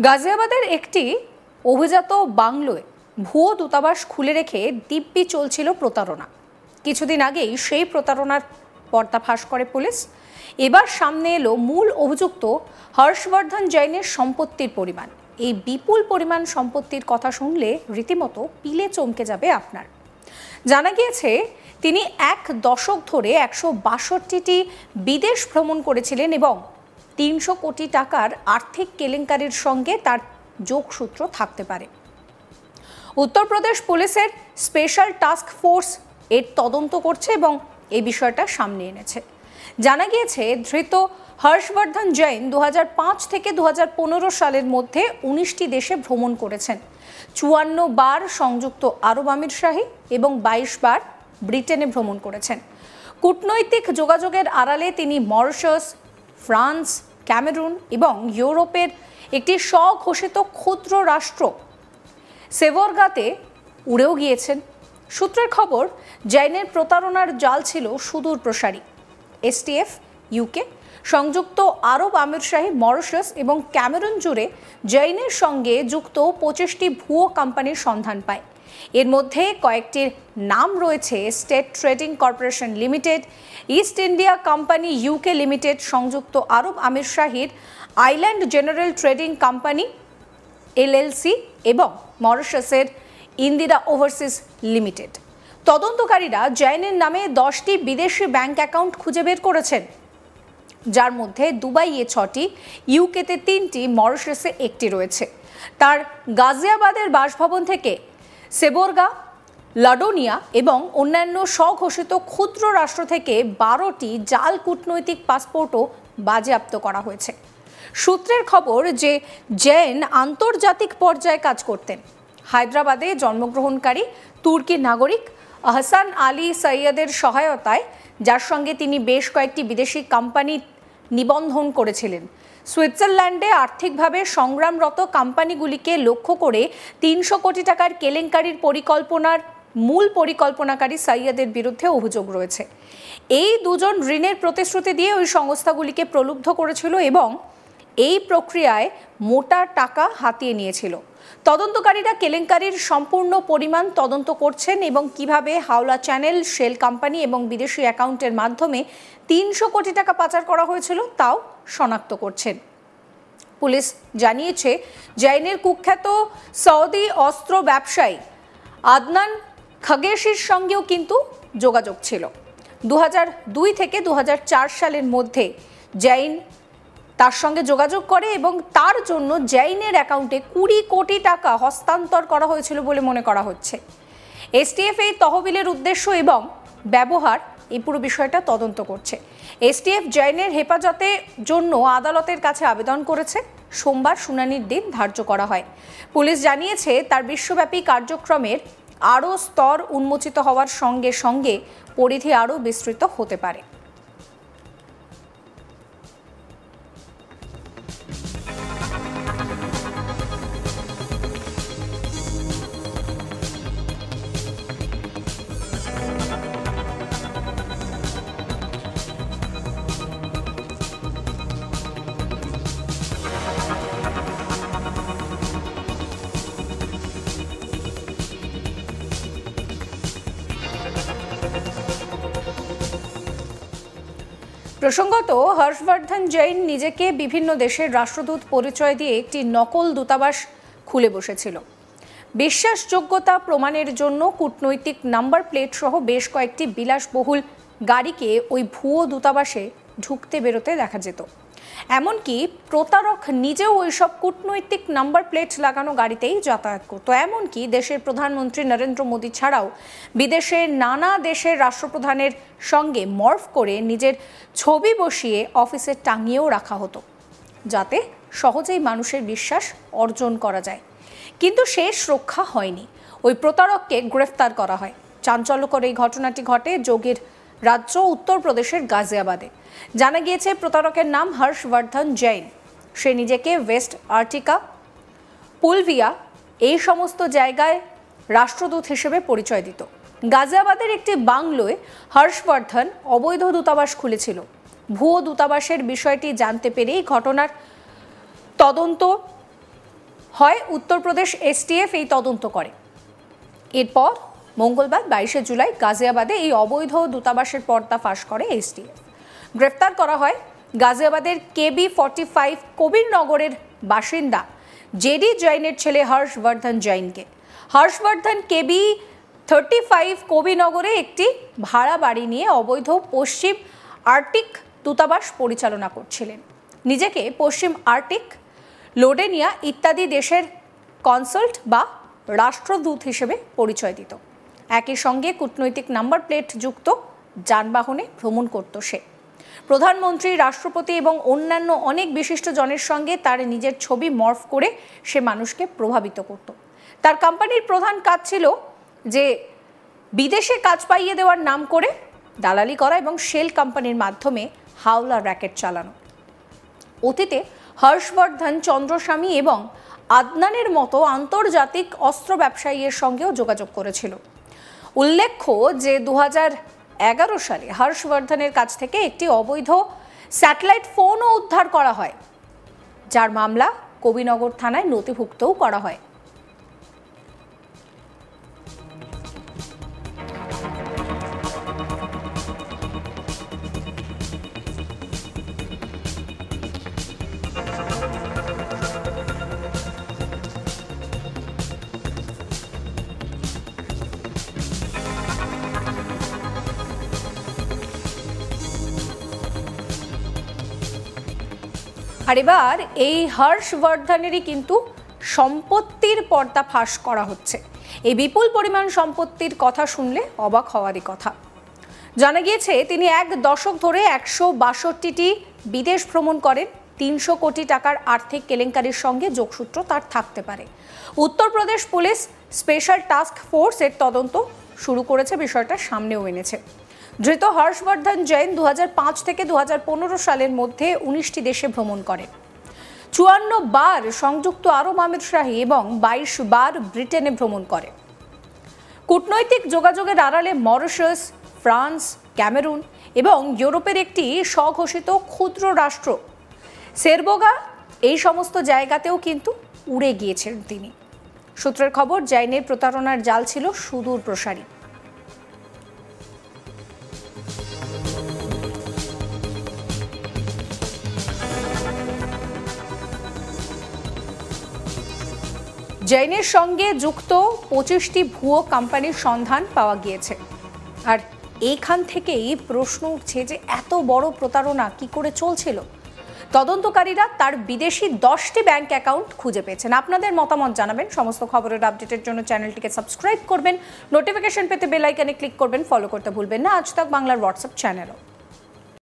গাজিয়াবাদের একটি অভিজাত বাংলোয় ভুয়ো দূতাবাস খুলে রেখে দিব্যি চলছিল প্রতারণা। কিছুদিন আগেই সেই প্রতারণার পর্দাফাশ করে পুলিশ। এবার সামনে এলো মূল অভিযুক্ত হর্ষবর্ধন জৈনের সম্পত্তির পরিমাণ। এই বিপুল পরিমাণ সম্পত্তির কথা শুনলে রীতিমতো পিলে চমকে যাবে আপনার। জানা গিয়েছে তিনি এক দশক ধরে 162টি বিদেশ ভ্রমণ করেছিলেন এবং 300 কোটি টাকার আর্থিক কেলেঙ্কারির সঙ্গে তার যোগসূত্র থাকতে পারে। উত্তরপ্রদেশ পুলিশের স্পেশাল টাস্ক ফোর্স এর তদন্ত করছে এবং এই বিষয়টা সামনে এনেছে। জানা গিয়েছে ধৃত হর্ষবর্ধন জৈন 2005 থেকে 2015 সালের মধ্যে 19টি দেশে ভ্রমণ করেছেন। 54 বার সংযুক্ত আরব আমিরশাহী এবং 22 বার ব্রিটেনে ভ্রমণ করেছেন। কূটনৈতিক যোগাযোগের আড়ালে তিনি মরিশাস, ফ্রান্স, ক্যামেরুন এবং ইউরোপের একটি স্বঘোষিত ক্ষুদ্র রাষ্ট্র সেভরগাতে উড়েও গিয়েছেন। সূত্রের খবর, জৈনের প্রতারণার জাল ছিল সুদূর প্রসারী। এসটিএফ, ইউকে, সংযুক্ত আরব আমিরশাহী, মরিশাস এবং ক্যামেরুন জুড়ে জৈনের সঙ্গে যুক্ত 25টি ভুয়ো কোম্পানির সন্ধান পায়। এর মধ্যে কয়েকটির নাম রয়েছে State Trading Corporation Limited, East India Company UK Limited, সংযুক্ত আরব আমিরশাহীর Island General Trading Company LLC এবং মরিশাসের ইন্দিরা ওভারসিজ লিমিটেড। তদন্তকারীরা জৈনের নামে 10টি বিদেশি ব্যাংক অ্যাকাউন্ট খুঁজে বের করেছেন, যার মধ্যে দুবাইয়ে 6টি, ইউকেতে 3টি, মরিশাসে 1টি রয়েছে। তার গাজিয়াবাদের বাসভবন থেকে সেভরগা, লাডোনিয়া এবং অন্যান্য স্বঘোষিত ক্ষুদ্র রাষ্ট্র থেকে 12টি জাল কূটনৈতিক পাসপোর্টও বাজেয়াপ্ত করা হয়েছে। সূত্রের খবর যে জৈন আন্তর্জাতিক পর্যায়ে কাজ করতেন। হায়দ্রাবাদে জন্মগ্রহণকারী তুর্কি নাগরিক আহসান আলী সৈয়দের সহায়তায়, যার সঙ্গে তিনি বেশ কয়েকটি বিদেশি কোম্পানি নিবন্ধন করেছিলেন। সুইজারল্যান্ডে আর্থিকভাবে সংগ্রামরত কোম্পানিগুলিকে লক্ষ্য করে 300 কোটি টাকার কেলেঙ্কারির পরিকল্পনার মূল পরিকল্পনাকারী সৈয়দের বিরুদ্ধে অভিযোগ রয়েছে। এই দুজন ঋণের প্রতিশ্রুতি দিয়ে ওই সংস্থাগুলিকে প্রলুব্ধ করেছিল এবং এই প্রক্রিয়ায় মোটা টাকা হাতিয়ে নিয়েছিল। তদন্তকারীরা কেলেঙ্কারির সম্পূর্ণ পরিমাণ তদন্ত করছেন এবং কিভাবে হাওলা চ্যানেল, শেল কোম্পানি এবং বিদেশি অ্যাকাউন্টের মাধ্যমে 300 কোটি টাকা পাচার করা হয়েছিল তাও শনাক্ত করছেন। পুলিশ জানিয়েছে জৈনের কুখ্যাত সৌদি অস্ত্র ব্যবসায়ী আদনান খাগেশির সঙ্গেও কিন্তু যোগাযোগ ছিল। 2002 থেকে 2004 সালের মধ্যে জৈন তার সঙ্গে যোগাযোগ করে এবং তার জন্য জৈনের অ্যাকাউন্টে 20 কোটি টাকা হস্তান্তর করা হয়েছিল বলে মনে করা হচ্ছে। এসটিএফ এই তহবিলের উদ্দেশ্য এবং ব্যবহার এই পুরো বিষয়টা তদন্ত করছে। এসটিএফ জৈনের হেফাজতের জন্য আদালতের কাছে আবেদন করেছে। সোমবার শুনানির দিন ধার্য করা হয়। পুলিশ জানিয়েছে তার বিশ্বব্যাপী কার্যক্রমের আরও স্তর উন্মোচিত হওয়ার সঙ্গে সঙ্গে পরিধি আরও বিস্তৃত হতে পারে। প্রসঙ্গত, হর্ষবর্ধন জৈন নিজেকে বিভিন্ন দেশের রাষ্ট্রদূত পরিচয় দিয়ে একটি নকল দূতাবাস খুলে বসেছিল। বিশ্বাসযোগ্যতা প্রমাণের জন্য কূটনৈতিক নাম্বার প্লেট সহ বেশ কয়েকটি বিলাসবহুল গাড়িকে ওই ভুয়ো দূতাবাসে ঢুকতে বেরোতে দেখা যেত। এমনকি প্রতারক নিজেও ওইসব কূটনৈতিক নাম্বার প্লেট লাগানো গাড়িতেই যাতায়াত করত। এমনকি দেশের প্রধানমন্ত্রী নরেন্দ্র মোদী ছাড়াও বিদেশের নানা দেশের রাষ্ট্রপ্রধানের সঙ্গে মর্ফ করে নিজের ছবি বসিয়ে অফিসে টাঙিয়েও রাখা হতো, যাতে সহজেই মানুষের বিশ্বাস অর্জন করা যায়। কিন্তু শেষ রক্ষা হয়নি। ওই প্রতারককে গ্রেফতার করা হয়। চাঞ্চল্যকর এই ঘটনাটি ঘটে যোগীর রাজ্য উত্তরপ্রদেশের গাজিয়াবাদে। জানা গিয়েছে প্রতারকের নাম হর্ষবর্ধন জৈন। সে নিজেকে ওয়েস্ট আর্টিকা, পুলভিয়া এই সমস্ত জায়গায় রাষ্ট্রদূত হিসেবে পরিচয় দিত। গাজিয়াবাদের একটি বাংলোয় হর্ষবর্ধন অবৈধ দূতাবাস খুলেছিল। ভুয়ো দূতাবাসের বিষয়টি জানতে পেরেই ঘটনার তদন্ত হয় উত্তরপ্রদেশ এসটিএফ এই তদন্ত করে। এরপর মঙ্গলবার 22শে জুলাই গাজিয়াবাদে এই অবৈধ দূতাবাসের পর্দা ফাঁস করে এসটিএফ। গ্রেফতার করা হয় গাজিয়াবাদের KB45 কবিরনগরের বাসিন্দা জেডি জৈনের ছেলে হর্ষবর্ধন জৈনকে। হর্ষবর্ধন KB35 কবিরনগরে একটি ভাড়া বাড়ি নিয়ে অবৈধ পশ্চিম আর্কটিক দূতাবাস পরিচালনা করছিলেন। নিজেকে পশ্চিম আর্কটিক, লোডেনিয়া ইত্যাদি দেশের কনসাল্ট বা রাষ্ট্রদূত হিসেবে পরিচয় দিত। একই সঙ্গে কূটনৈতিক নাম্বার প্লেট যুক্ত যানবাহনে ভ্রমণ করত সে। প্রধানমন্ত্রী, রাষ্ট্রপতি এবং অন্যান্য অনেক বিশিষ্ট জনের সঙ্গে তার নিজের ছবি মর্ফ করে সে মানুষকে প্রভাবিত করত। তার কোম্পানির প্রধান কাজ ছিল যে বিদেশে কাজ পাইয়ে দেওয়ার নাম করে দালালি করা এবং শেল কোম্পানির মাধ্যমে হাওলা র্যাকেট চালানো। অতীতে হর্ষবর্ধন চন্দ্রস্বামী এবং আদনানের মতো আন্তর্জাতিক অস্ত্র ব্যবসায়ীর সঙ্গেও যোগাযোগ করেছিল। উল্লেখ্য যে 2011 সালে হর্ষবর্ধনের কাছ থেকে একটি অবৈধ স্যাটেলাইট ফোনও উদ্ধার করা হয়, যার মামলা কবিনগর থানায় নথিভুক্তও করা হয়। আর এবার এই হর্ষবর্ধনেরই কিন্তু সম্পত্তির পর্দা ফাঁস করা হচ্ছে। এই বিপুল পরিমাণ সম্পত্তির কথা শুনলে অবাক হওয়ারই কথা। জানা গিয়েছে তিনি এক দশক ধরে 162টি বিদেশ ভ্রমণ করেন। 300 কোটি টাকার আর্থিক কেলেঙ্কারির সঙ্গে যোগসূত্র তার থাকতে পারে। Uttar Pradesh police special task force এর তদন্ত শুরু করেছে, বিষয়টা সামনেও এনেছে। ধৃত হর্ষবর্ধন জৈন 2005 থেকে 2015 সালের মধ্যে 19টি দেশে ভ্রমণ করেন। 54 বার সংযুক্ত আরব আমিরশাহী এবং 22 বার ব্রিটেনে ভ্রমণ করে। কূটনৈতিক যোগাযোগের আড়ালে মরিশাস, ফ্রান্স, ক্যামেরুন এবং ইউরোপের একটি স্বঘোষিত ক্ষুদ্র রাষ্ট্র সের্বোগা, এই সমস্ত জায়গাতেও কিন্তু উড়ে গিয়েছেন তিনি। সূত্রের খবর, জৈনের প্রতারণার জাল ছিল সুদূর প্রসারী। জৈনের সঙ্গে যুক্ত 25টি ভুয়ো কোম্পানির সন্ধান পাওয়া গিয়েছে। আর এইখান থেকেই প্রশ্ন উঠছে যে এত বড় প্রতারণা কি করে চলছিল। তদন্তকারীরা তার বিদেশি 10টি ব্যাংক অ্যাকাউন্ট খুঁজে পেয়েছেন। আপনাদের মতামত জানাবেন। সমস্ত খবরের আপডেটের জন্য চ্যানেলটিকে সাবস্ক্রাইব করবেন, নোটিফিকেশন পেতে বেল আইকনে ক্লিক করবেন, ফলো করতে ভুলবেন না আজ তাক বাংলার হোয়াটসঅ্যাপ চ্যানেলও।